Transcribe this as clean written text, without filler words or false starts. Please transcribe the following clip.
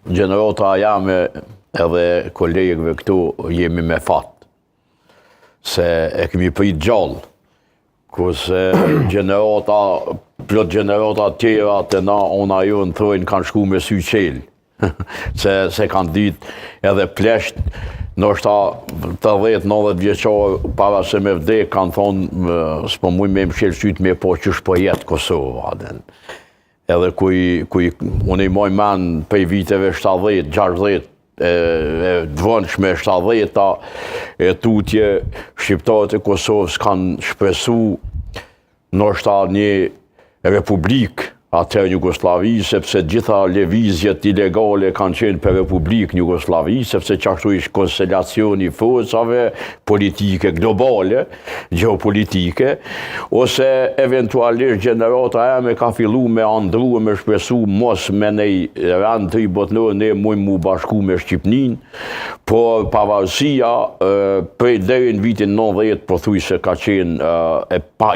gjenerata jame edhe kolegëve këtu jemi me fat. Se e kemi prit gjallë. Kurse plot gjenerata tjera të na, ona ju në thojnë kanë shku me sy qelë. se kanë ditë edhe plesht, ndoshta 80-90 vjeçar para se me vdek, kanë thonë, s'po muj me më shqelqyt me po qysh po jetë Kosova. Edhe unë i moj men prej viteve 70-60, e dvënshme 70-ta, e tutje shqiptarët e Kosovës kanë shpresu ndoshta një republikë atëherë Jugoslavi, sepse gjitha lëvizjet ilegale kanë qenë për Republikën Jugoslavi, sepse qashtu ishte konstelacioni i forcave politike globale, geopolitike, ose eventualisht gjenerata jame ka fillu me andru me shpresu mos me nej rend të i botnor ne mujmë mu bashku me Shqipnin, por pavarësia prej deri në vitin 90 pothuajse ka qenë e pa